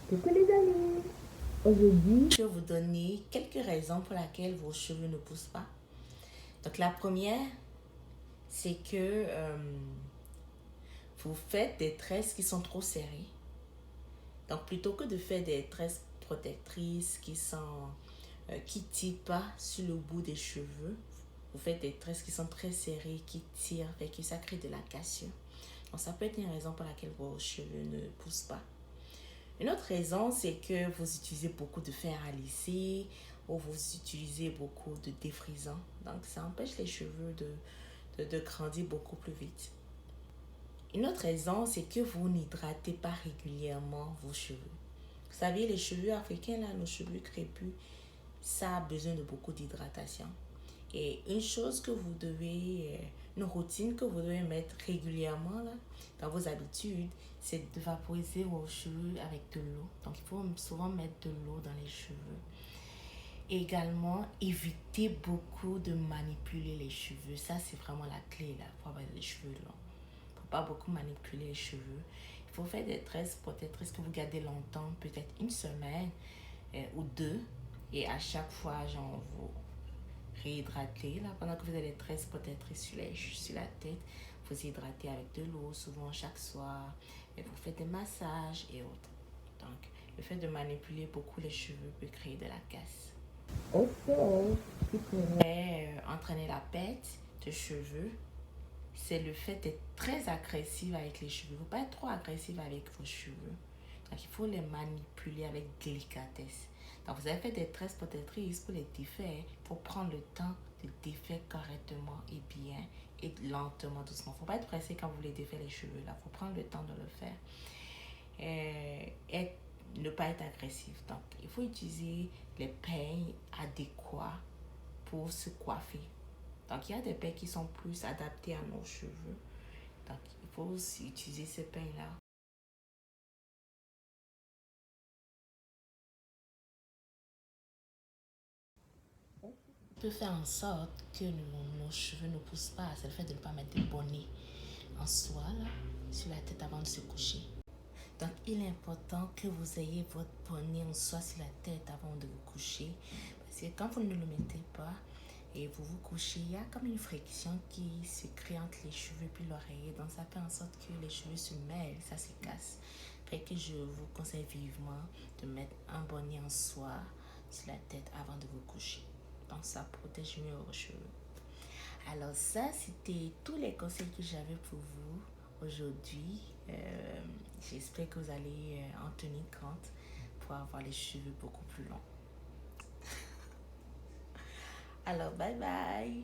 Coucou les amis. Aujourd'hui, Je vais vous donner quelques raisons pour lesquelles vos cheveux ne poussent pas. Donc la première, c'est que vous faites des tresses qui sont trop serrées. Donc plutôt que de faire des tresses protectrices qui tirent pas sur le bout des cheveux, vous faites des tresses qui sont très serrées, qui tirent, et que ça crée de la cassure. Donc ça peut être une raison pour laquelle vos cheveux ne poussent pas. Une autre raison, c'est que vous utilisez beaucoup de fer à lisser ou vous utilisez beaucoup de défrisant. Donc, ça empêche les cheveux de grandir beaucoup plus vite. Une autre raison, c'est que vous n'hydratez pas régulièrement vos cheveux. Vous savez, les cheveux africains, là, nos cheveux crépus, ça a besoin de beaucoup d'hydratation. Et une chose que vous devez, une routine que vous devez mettre régulièrement là, dans vos habitudes, c'est de vaporiser vos cheveux avec de l'eau. Donc, il faut souvent mettre de l'eau dans les cheveux. Également, évitez beaucoup de manipuler les cheveux. Ça, c'est vraiment la clé là, pour avoir les cheveux longs. Il ne faut pas beaucoup manipuler les cheveux. Il faut faire des tresses protectrices que vous gardez longtemps, peut-être une semaine ou deux. Et à chaque fois, genre, vous réhydrater là, pendant que vous avez des tresses protectrices sur la tête, vous hydratez avec de l'eau souvent chaque soir et vous faites des massages et autres. Donc le fait de manipuler beaucoup les cheveux peut créer de la casse. ok, super. Et entraîner la perte de cheveux, c'est le fait d'être très agressif avec les cheveux. Il ne faut pas être trop agressif avec vos cheveux. Donc, il faut les manipuler avec délicatesse. Donc, vous avez fait des tresses protectrices pour les défaire. Il faut prendre le temps de défaire correctement et bien et lentement, doucement. Il ne faut pas être pressé quand vous voulez défaire les cheveux. Il faut prendre le temps de le faire. Et ne pas être agressif. Donc, il faut utiliser les peignes adéquats pour se coiffer. Donc, il y a des peignes qui sont plus adaptés à nos cheveux. Donc, il faut aussi utiliser ces peignes-là. Peut faire en sorte que nos cheveux ne poussent pas, c'est le fait de ne pas mettre de bonnet en soie là, sur la tête avant de se coucher. Donc, il est important que vous ayez votre bonnet en soie sur la tête avant de vous coucher. Parce que quand vous ne le mettez pas et vous vous couchez, il y a comme une friction qui se crée entre les cheveux et l'oreiller. Donc, ça fait en sorte que les cheveux se mêlent, ça se casse. Fait que je vous conseille vivement de mettre un bonnet en soie sur la tête avant de vous coucher. Donc, ça protège mieux vos cheveux. Alors ça, c'était tous les conseils que j'avais pour vous aujourd'hui. J'espère que vous allez en tenir compte pour avoir les cheveux beaucoup plus longs. Alors, bye bye!